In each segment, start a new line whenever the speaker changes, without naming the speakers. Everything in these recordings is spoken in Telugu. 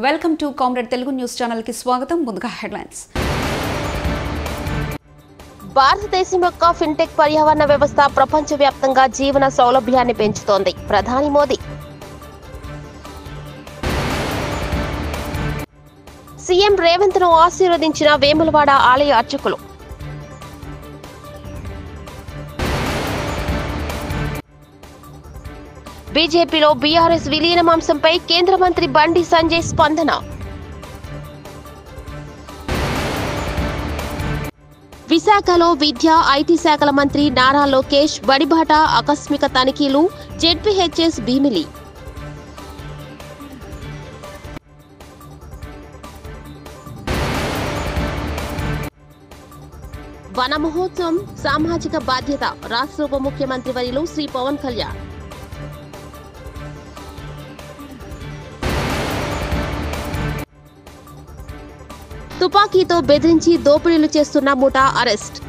Welcome to comrade Telugu news channel కి స్వాగతం. ముందుగా హెడ్లైన్స్.
భారతదేశం యొక్క ఫిన్టెక్ పర్యావరణ వ్యవస్థ ప్రపంచవ్యాప్తంగా జీవన సౌలభ్యాన్ని పెంచుతోంది. ప్రధాని మోదీ. సీఎం రేవంత్ ను ఆశీర్వదించిన వేములవాడ ఆలయ అర్చకులు. బీజేపీలో బీఆర్ఎస్ విలీనం అంశంపై కేంద్ర మంత్రి బండి సంజయ్ స్పందన. విశాఖలో విద్యా ఐటీ శాఖల మంత్రి నారా లోకేష్ బడిబాట ఆకస్మిక తనిఖీలు. జెడ్పీహెచ్ఎస్ భీమిలి. వన మహోత్సవం సామాజిక బాధ్యత. రాష్ట్ర ఉప ముఖ్యమంత్రి వర్యులు శ్రీ పవన్ కళ్యాణ్. తుపాకీతో బెదిరించి దోపిడీలు చేస్తున్న ముఠా అరెస్ట్.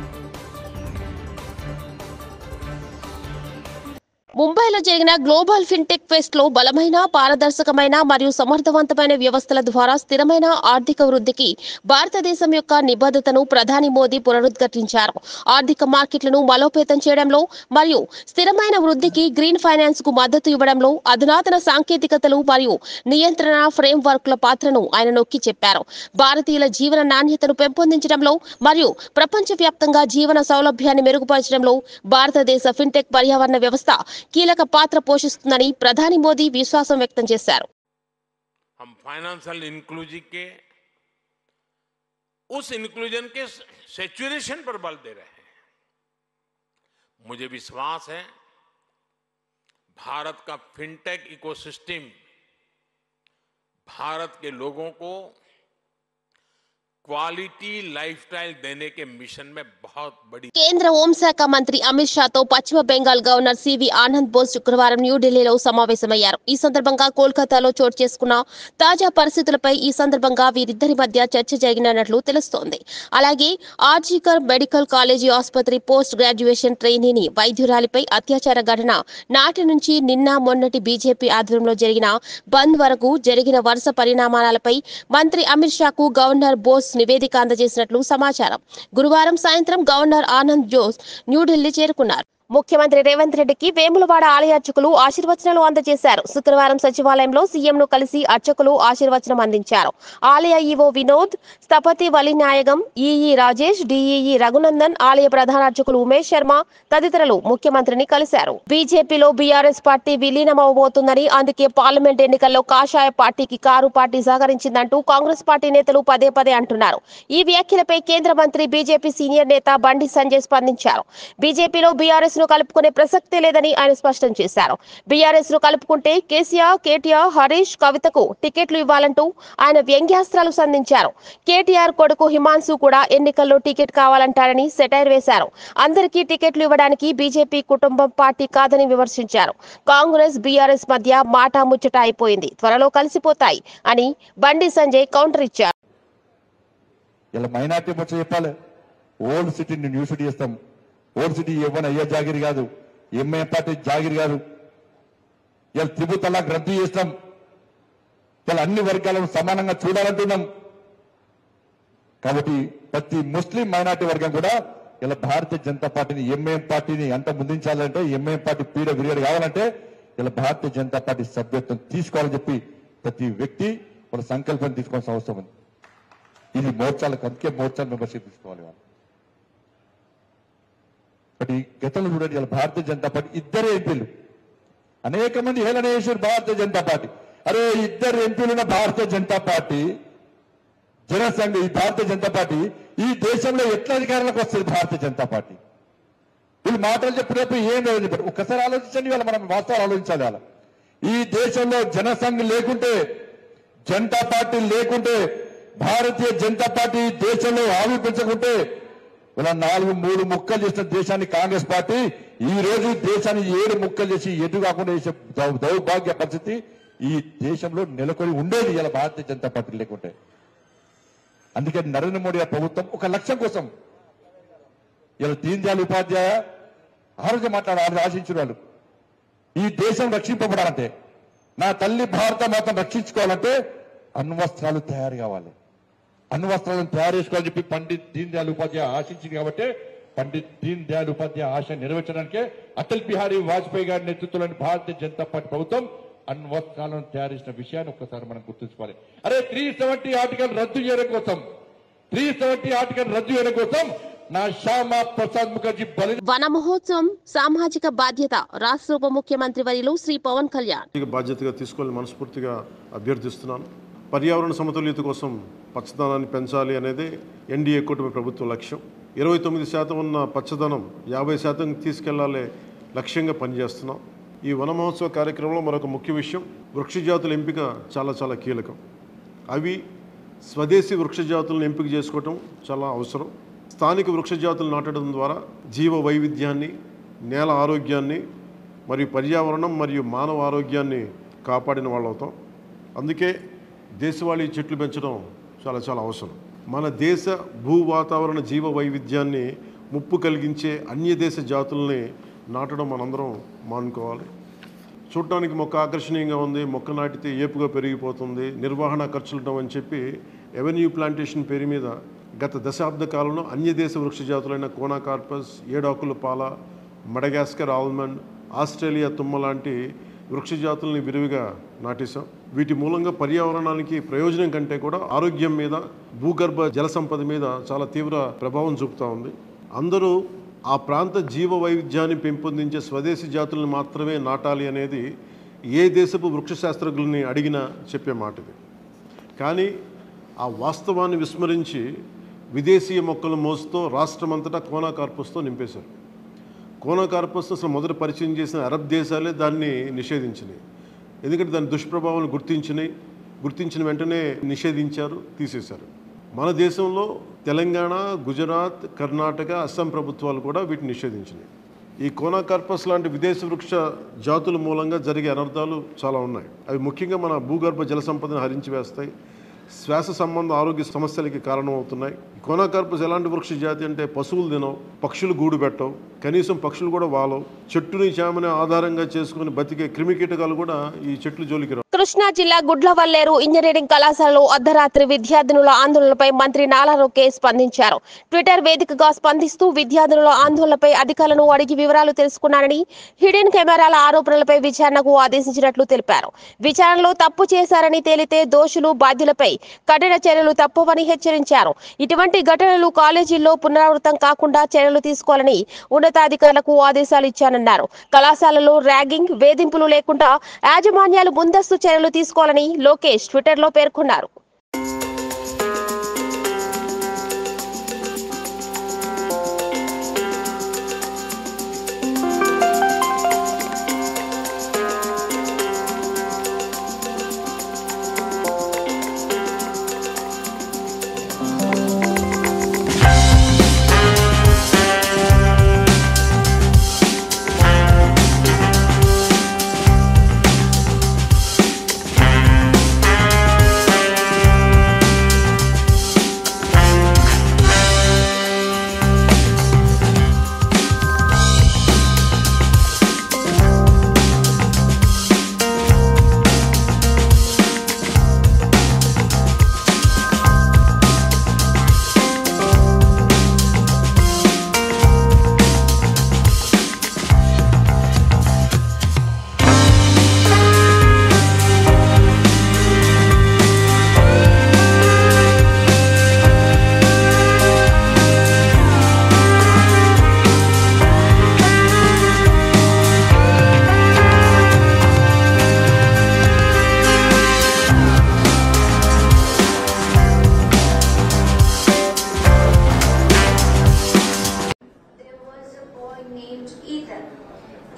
ముంబైలో జరిగిన గ్లోబల్ ఫిన్టెక్ ఫెస్ట్ లో బలమైన, పారదర్శకమైన మరియు సమర్థవంతమైన వ్యవస్థల ద్వారా స్థిరమైన ఆర్థిక వృద్ధికి భారతదేశం యొక్క నిబద్ధతను ప్రధాని మోదీ పునరుద్ఘాటించారు. ఆర్థిక మార్కెట్లను బలోపేతం చేయడంలో మరియు స్థిరమైన వృద్ధికి గ్రీన్ ఫైనాన్స్ కు మద్దతు ఇవ్వడంలో అధునాతన సాంకేతికతలు మరియు నియంత్రణ ఫ్రేమ్ వర్క్ల పాత్రను ఆయన నొక్కి చెప్పారు. భారతీయుల జీవన నాణ్యతను పెంపొందించడంలో మరియు ప్రపంచవ్యాప్తంగా జీవన సౌలభ్యాన్ని మెరుగుపరచడంలో భారతదేశ ఫిన్టెక్ పర్యావరణ వ్యవస్థ కీలక పాత్ర పోషిస్తుందని ప్రధాని మోదీ విశ్వాసం వ్యక్తం చేశారు.
हम फाइनेंशियल इंक्लूजन के उस इंक्लूजन के सैचुरेशन पर बल दे रहे हैं. मुझे विश्वास है भारत का फिनटेक इकोसिस्टम भारत के लोगों को क्वालिटी लाइफस्टाइल देने के मिशन में बहुत बड़ी.
కేంద్ర హోంశాఖ మంత్రి అమిత్ షాతో పశ్చిమ బెంగాల్ గవర్నర్ సివి ఆనంద్ బోస్ శుక్రవారం న్యూఢిల్లీలో సమావేశమయ్యారు. ఈ సందర్భంగా కోల్కతాలో చోటు చేసుకున్న తాజా పరిస్థితులపై ఈ సందర్భంగా వీరిద్దరి మధ్య చర్చ జరిగినట్లు తెలుస్తోంది. అలాగే ఆర్జీకర్ మెడికల్ కాలేజీ ఆసుపత్రి పోస్ట్ గ్రాడ్యుయేషన్ ట్రైనీని వైద్యురాలిపై అత్యాచార ఘటన నాటి నుంచి నిన్న మొన్నటి బీజేపీ ఆధ్వర్యంలో జరిగిన బంద్ వరకు జరిగిన వరుస పరిణామాలపై మంత్రి అమిత్ షాకు గవర్నర్ బోస్ నివేదిక అందజేసినట్లు సమాచారం. గురువారం సాయంత్రం గవర్నర్ ఆనంద్ బోస్ న్యూఢిల్లీ చేరుకున్నారు. ముఖ్యమంత్రి రేవంత్ రెడ్డికి వేములవాడ ఆలయ అర్చకులు ఆశీర్వచనాలు అందజేశారు. శుక్రవారం సచివాలయంలో సీఎం ను కలిసి అర్చకులు ఆశీర్వచనం అందించారు. ఆలయ ఈవో వినోద్, స్థపతి వలినాయగం, ఈఈ రాజేష్, డిఈఈ రఘునందన్, ఆలయ ప్రధాన అర్చకులు ఉమేష్ శర్మ తదితరులు ముఖ్యమంత్రిని కలిశారు. బీజేపీలో బీఆర్ఎస్ పార్టీ విలీనమవబోతుందని, అందుకే పార్లమెంట్ ఎన్నికల్లో కాషాయ పార్టీకి కారు పార్టీ సహకరించిందంటూ కాంగ్రెస్ పార్టీ నేతలు పదే పదే అంటున్నారు. ఈ వ్యాఖ్యలపై కేంద్ర మంత్రి బీజేపీ సీనియర్ నేత బండి సంజయ్ స్పందించారు. బీజేపీలో బీఆర్ఎస్ ను కలుపుకునే ప్రసక్తే లేదని ఆయన స్పష్టం చేశారు. బీఆర్ఎస్ ను కలుపుకుంటే కేసీఆర్, కేటీఆర్, హరీష్, కవితకు టికెట్లు ఇవ్వాలంటూ ఆయన వ్యంగ్యాస్త్రాలు సంధించారు. కేటీఆర్ కొడుకు హిమాన్సు కూడా ఎన్నికల్లో టికెట్ కావాలంటారని సెటైర్ వేశారు. అందరికీ టికెట్లు ఇవ్వడానికి బీజేపీ కుటుంబం పార్టీ కాదని విమర్శించారు. కాంగ్రెస్ బీఆర్ఎస్ మధ్య మాట ముచ్చట అయిపోయింది, త్వరలో కలిసిపోతాయి అని బండి సంజయ్ కౌంటర్ ఇచ్చారు.
ఇలా మైనార్టీ ముచ్చ చెప్పాలి. ఓల్డ్ సిటీని న్యూ సిటీ చేస్తాం. ఓల్డ్ సిటీ ఇవ్వని అయ్యే జాగిరి కాదు, ఎంఐఎం పార్టీ జాగిరి కాదు. ఇలా త్రిపుల్ తలాక్ రద్దు చేస్తాం. ఇలా అన్ని వర్గాలను సమానంగా చూడాలంటున్నాం. కాబట్టి ప్రతి ముస్లిం మైనార్టీ వర్గం కూడా ఇలా భారతీయ జనతా పార్టీని, ఎంఐఎం పార్టీని అంత ముందుంచాలంటే, ఎంఐఎం పార్టీ పీడ విరియడ్ కావాలంటే ఇలా భారతీయ జనతా పార్టీ సభ్యత్వం తీసుకోవాలని చెప్పి ప్రతి వ్యక్తి వాళ్ళ సంకల్పం తీసుకోవాల్సిన అవసరం ఉంది. ఇది మోర్చాలకు, అందుకే మోర్చా మెంబర్షిప్ తీసుకోవాలి వాళ్ళు. బట్ ఈ గతంలో చూడండి, ఇలా భారతీయ జనతా పార్టీ ఇద్దరు ఎంపీలు, అనేక మంది హేళన చేశారు భారతీయ జనతా పార్టీ. అరే ఇద్దరు ఎంపీలున్న భారతీయ జనతా పార్టీ, జనసంఘ, ఈ భారతీయ జనతా పార్టీ ఈ దేశంలో ఎట్లా అధికారంలోకి వస్తుంది? భారతీయ జనతా పార్టీ వీళ్ళు మాటలు చెప్పినప్పుడు ఏం లేదని చెప్పారు. ఒక్కసారి ఆలోచించండి, వాళ్ళ మనం వాస్తవాలు ఆలోచించాలి. వాళ్ళ ఈ దేశంలో జనసంఘ్ లేకుంటే, జనతా పార్టీ లేకుంటే, భారతీయ జనతా పార్టీ దేశంలో ఆవిర్భించకుంటే ఇలా 3 ముక్కలు చేసిన దేశాన్ని కాంగ్రెస్ పార్టీ ఈ రోజు దేశాన్ని 7 ముక్కలు చేసి ఎటు కాకుండా చేసే దౌర్భాగ్య పరిస్థితి ఈ దేశంలో నెలకొని ఉండేది ఇలా భారతీయ జనతా పార్టీ లేకుంటే. అందుకే నరేంద్ర మోడీ ప్రభుత్వం ఒక లక్ష్యం కోసం ఇలా దీన్ దయాళ్ ఉపాధ్యాయ ఆరోగ్య మాట్లాడాలని ఆశించిన వాళ్ళు ఈ దేశం రక్షింపబడాలంటే, నా తల్లి భారత మాతను రక్షించుకోవాలంటే అణ్వస్త్రాలు తయారు కావాలి. అణ్వస్త్రాలను తయారు చేసుకోవాలని చెప్పి పండిత్ దీన్ దయాళ్ ఉపాధ్యాయ ఆశించింది కాబట్టి పండిత్ దీన్ దయాళ్ ఉపాధ్యాయ ఆశ నెరవేర్చడానికే అటల్ బిహారీ వాజ్పేయి గారి నేతృత్వంలోని భారతీయ జనతా పార్టీ ప్రభుత్వం అణ్వస్త్రాలను తయారు చేసిన విషయాన్ని ఒక్కసారి మనం గుర్తుంచుకోవాలి. అరే 370 ఆర్టికల్ రద్దు చేయడం కోసం 370 ఆర్టికల్ రద్దు చేయడం కోసం నా శ్యామా ప్రసాద్ ముఖర్జీ
వన మహోత్సవం సామాజిక బాధ్యత రాష్ట్ర ఉప ముఖ్యమంత్రి వర్యులు శ్రీ పవన్ కళ్యాణ్
బాధ్యతగా తీసుకోవాలని మనస్ఫూర్తిగా అభ్యర్థిస్తున్నాను. పర్యావరణ సమతుల్యత కోసం పచ్చదనాన్ని పెంచాలి అనేది ఎన్డీఏ కూటమి ప్రభుత్వ లక్ష్యం. 29% ఉన్న పచ్చదనం 50% తీసుకెళ్లాలే లక్ష్యంగా పనిచేస్తున్నాం. ఈ వన మహోత్సవ కార్యక్రమంలో మరొక ముఖ్య విషయం వృక్ష జాతుల ఎంపిక చాలా కీలకం. అవి స్వదేశీ వృక్ష జాతులను ఎంపిక చేసుకోవటం చాలా అవసరం. స్థానిక వృక్ష జాతులు నాటడం ద్వారా జీవ వైవిధ్యాన్ని, నేల ఆరోగ్యాన్ని మరియు పర్యావరణం మరియు మానవ ఆరోగ్యాన్ని కాపాడిన వాళ్ళు అవుతాం. అందుకే దేశవాళీ చెట్లు పెంచడం చాలా అవసరం. మన దేశ భూ వాతావరణ జీవ వైవిధ్యాన్ని ముప్పు కలిగించే అన్య దేశ జాతుల్ని నాటడం మనందరం మానుకోవాలి. చూడటానికి మొక్క ఆకర్షణీయంగా ఉంది, మొక్క నాటితే ఏపుగా పెరిగిపోతుంది, నిర్వహణ ఖర్చులు అని చెప్పి ఎవెన్యూ ప్లాంటేషన్ పేరు మీద గత దశాబ్ద కాలంలో అన్య దేశ వృక్ష జాతులైన కోనాకార్పస్, ఏడాకుల పాల, మడగాస్కర్ ఆల్మండ్, ఆస్ట్రేలియా తుమ్మ లాంటి వృక్ష జాతుల్ని విరివిగా నాటేశాం. వీటి మూలంగా పర్యావరణానికి ప్రయోజనం కంటే కూడా ఆరోగ్యం మీద, భూగర్భ జల సంపద మీద చాలా తీవ్ర ప్రభావం చూపుతూ ఉంది. అందరూ ఆ ప్రాంత జీవ వైవిధ్యాన్ని పెంపొందించే స్వదేశీ జాతులను మాత్రమే నాటాలి అనేది ఏ దేశపు వృక్ష శాస్త్రజ్ఞుల్ని అడిగినా చెప్పే మాట ఇది. కానీ ఆ వాస్తవాన్ని విస్మరించి విదేశీయ మొక్కల మోసుతో రాష్ట్రమంతటా కోనాకార్పస్తో నింపేశారు. కోనాకార్పస్ అసలు మొదట పరిచయం చేసిన అరబ్ దేశాలే దాన్ని నిషేధించినాయి. ఎందుకంటే దాని దుష్ప్రభావాలను గుర్తించిన వెంటనే నిషేధించారు, తీసేశారు. మన దేశంలో తెలంగాణ, గుజరాత్, కర్ణాటక, అస్సాం ప్రభుత్వాలు కూడా వీటిని నిషేధించినాయి. ఈ కోనాకార్పస్ లాంటి విదేశీ వృక్ష జాతుల మూలంగా జరిగే అనర్థాలు చాలా ఉన్నాయి. అవి ముఖ్యంగా మన భూగర్భ జల సంపదను హరించి వేస్తాయి, శ్వాస సంబంధ ఆరోగ్య సమస్యలకి కారణమవుతున్నాయి. కోనాకార్పస్ ఎలాంటి వృక్ష జాతి అంటే పశువులు తినవు, పక్షులు గూడు పెట్టవు, కనీసం పక్షులు కూడా వాలవు. చెట్టుని చేమని ఆధారంగా చేసుకుని బతికే క్రిమికీటకాలు కూడా ఈ చెట్లు జోలికి రావు.
కృష్ణా జిల్లా గుడ్లవల్లేరు ఇంజనీరింగ్ కళాశాలలో అర్ధరాత్రి విద్యార్థినుల ఆందోళనపై మంత్రి నాలా లోకేష్ స్పందించారు. ట్విట్టర్ వేదికగా స్పందిస్తూ విద్యార్థినుల ఆందోళనపై అధికారులను అడిగి వివరాలు తెలుసుకున్నారని, హిడెన్ కెమెరాల ఆరోపణలపై విచారణకు ఆదేశించినట్లు తెలిపారు. విచారణలో తప్పు చేశారని తేలితే దోషులు, బాధ్యులపై కఠిన చర్యలు తప్పవని హెచ్చరించారు. ఇటువంటి ఘటనలు కాలేజీల్లో పునరావృతం కాకుండా చర్యలు తీసుకోవాలని ఉన్నతాధికారులకు ఆదేశాలు ఇచ్చానన్నారు. కళాశాలలో ర్యాగింగ్, వేధింపులు లేకుండా యాజమాన్యాలు ముందస్తు చర్యలు తీసుకోవాలని లోకేష్ ట్విట్టర్లో పేర్కొన్నారు.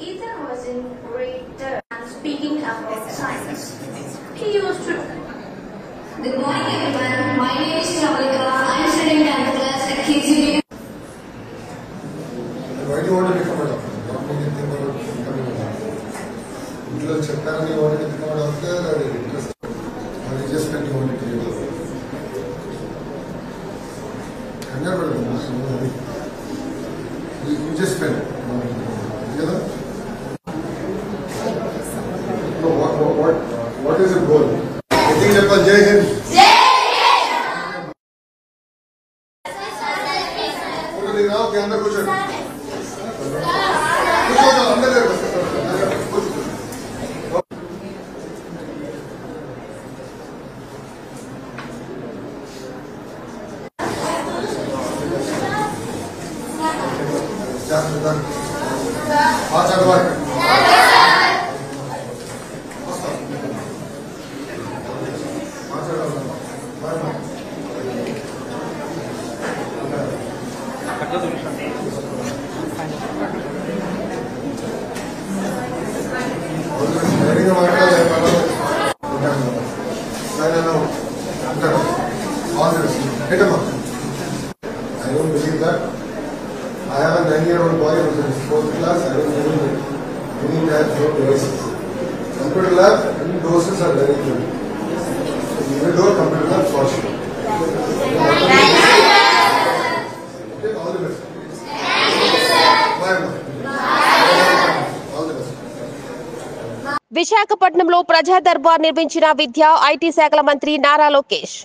Ethan was in grade 3 and speaking about science. He used to... Good morning everyone, my name is Chavalika. I am studying 10th class at KCB.
Why do you want to become a doctor? What made you think about becoming a doctor? Would you have checked out when you wanted to become a doctor, or did you just felt you wanted to be a doctor? I've never done that. You just felt. Together? No, what is the goal? I think Jai Hind. చదవాలి. I don't believe that. I have a 9-year-old boy who's in 4th class. I don't believe it. We need to have no devices. Computer lab, doses are very good. We will do a computer lab for sure. Okay, all the best. Bye. All the best.
విశాఖపట్నంలో ప్రజా దర్బార్ నిర్మించిన విద్యా ఐటీ శాఖల మంత్రి నారా లోకేష్.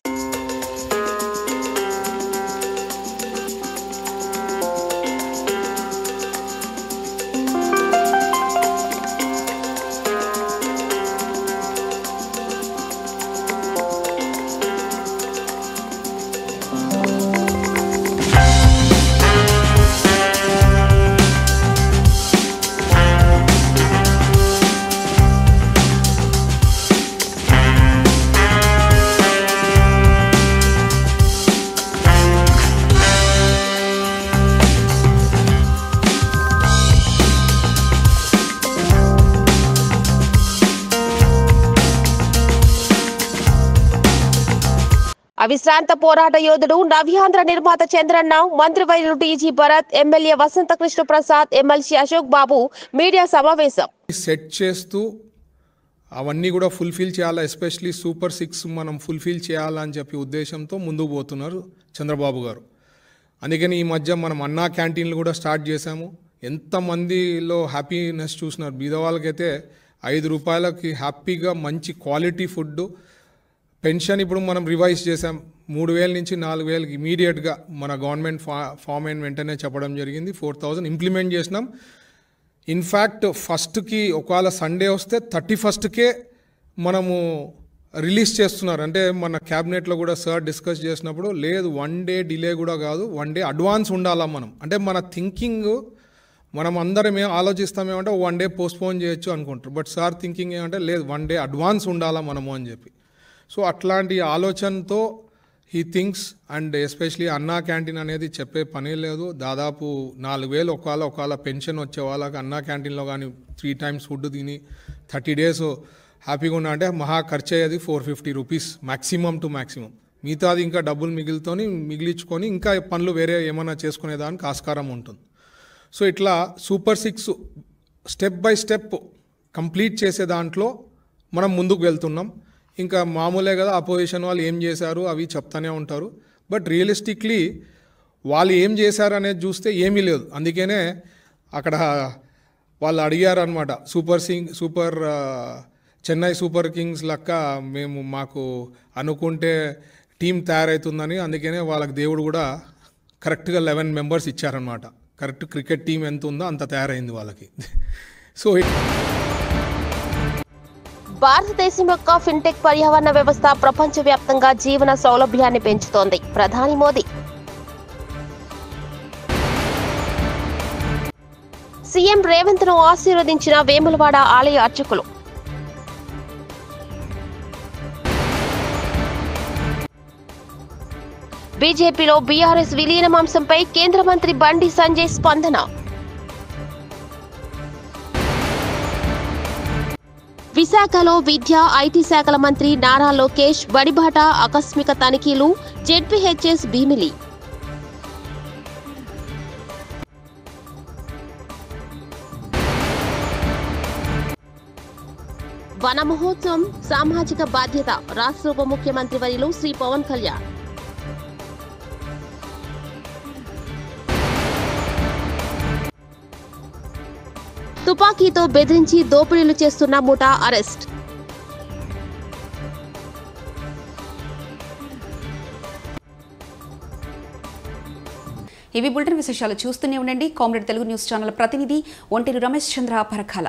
అవిశ్రాంత పోరాట యోధుడు నవ్యాంధ్ర నిర్మాత చంద్రన్న, మంత్రివర్యులు టీజీ భరత్, ఎమ్మెల్యే వసంత కృష్ణ ప్రసాద్, ఎమ్మెల్సీ అశోక్ బాబు మీడియా సమావేశం
సెట్ చేస్తూ అవన్నీ కూడా ఫుల్ఫిల్ చేయాలా, ఎస్పెషలీ సూపర్ 6 మనం ఫుల్ఫిల్ చేయాలని చెప్పి ఉద్దేశంతో ముందుకు పోతున్నారు చంద్రబాబు గారు. అందుకని ఈ మధ్య మనం అన్నా క్యాంటీన్లు కూడా స్టార్ట్ చేశాము. ఎంతమందిలో హ్యాపీనెస్ చూసినారు. బీదవాళ్ళకైతే 5 రూపాయలకి హ్యాపీగా మంచి క్వాలిటీ ఫుడ్. పెన్షన్ ఇప్పుడు మనం రివైజ్ చేసాం, 3,000 నుంచి 4,000కి ఇమీడియట్గా మన గవర్నమెంట్ ఫామ్ అయిన వెంటనే చెప్పడం జరిగింది. 4,000 ఇంప్లిమెంట్ చేసినాం. ఇన్ఫ్యాక్ట్ ఫస్ట్కి ఒకవేళ సండే వస్తే 31కే మనము రిలీజ్ చేస్తున్నారు. అంటే మన క్యాబినెట్లో కూడా సార్ డిస్కస్ చేసినప్పుడు లేదు 1 డే డిలే కూడా కాదు, 1 డే అడ్వాన్స్ ఉండాలా మనం. అంటే మన థింకింగ్ మనం అందరం ఏం ఆలోచిస్తామేమంటే 1 డే పోస్ట్పోన్ చేయొచ్చు అనుకుంటారు. బట్ సార్ థింకింగ్ ఏమంటే లేదు 1 డే అడ్వాన్స్ ఉండాలా మనము అని చెప్పి. సో అట్లాంటి ఆలోచనతో హీ థింక్స్. అండ్ ఎస్పెషలీ అన్నా క్యాంటీన్ అనేది చెప్పే పనే లేదు. దాదాపు 4,000 ఒకవేళ పెన్షన్ వచ్చే వాళ్ళకి అన్నా క్యాంటీన్లో కానీ 3 times ఫుడ్ తిని 30 days హ్యాపీగా ఉన్నా అంటే మహా ఖర్చు అయ్యేది 450 రూపీస్ మ్యాక్సిమం టు మ్యాక్సిమం. మిగతాది ఇంకా డబ్బులు మిగిలించుకొని ఇంకా పనులు వేరే ఏమైనా చేసుకునేదానికి ఆస్కారం ఉంటుంది. సో ఇట్లా super 6 step by step complete చేసే దాంట్లో మనం ముందుకు వెళ్తున్నాం. ఇంకా మామూలే కదా, అపోజిషన్ వాళ్ళు ఏం చేశారు అవి చెప్తానే ఉంటారు. బట్ రియలిస్టిక్లీ వాళ్ళు ఏం చేశారు అనేది చూస్తే ఏమీ లేదు. అందుకనే అక్కడ వాళ్ళు అడిగారనమాట, సూపర్ చెన్నై సూపర్ కింగ్స్ లెక్క మాకు అనుకుంటే టీం తయారవుతుందని. అందుకనే వాళ్ళకి దేవుడు కూడా కరెక్ట్గా 11 members ఇచ్చారనమాట. కరెక్ట్ క్రికెట్ టీం ఎంత ఉందో అంత తయారైంది వాళ్ళకి. సో
భారతదేశం యొక్క ఫిన్టెక్ పర్యావరణ వ్యవస్థ ప్రపంచవ్యాప్తంగా జీవన సౌలభ్యాన్ని పెంచుతోంది. ప్రధాని మోదీ. సీఎం రేవంత్ ను ఆశీర్వదించిన వేములవాడ ఆలయ అర్చకులు. బీజేపీలో బీఆర్ఎస్ విలీనమాంసంపై కేంద్ర మంత్రి బండి సంజయ్ స్పందన. విశాఖలో విద్యా ఐటీ శాఖల మంత్రి నారా లోకేష్ బడిబాట ఆకస్మిక తనిఖీలు. జెడ్పీహెచ్ఎస్ భీమిలి. వన మహోత్సవం సామాజిక బాధ్యత. రాష్ట్ర ఉప ముఖ్యమంత్రి వర్యులు శ్రీ పవన్ కళ్యాణ్. తుపాకీతో బెదిరించి దోపిడీలు చేస్తున్న ముఠా అరెస్ట్.
ఇవి బులెటిన్ విశేషాలు. చూస్తూనే ఉండండి కామ్రేడ్ తెలుగు న్యూస్ ఛానల్. ప్రతినిధి ఒంటేరు రమేష్ చంద్ర పరకాల.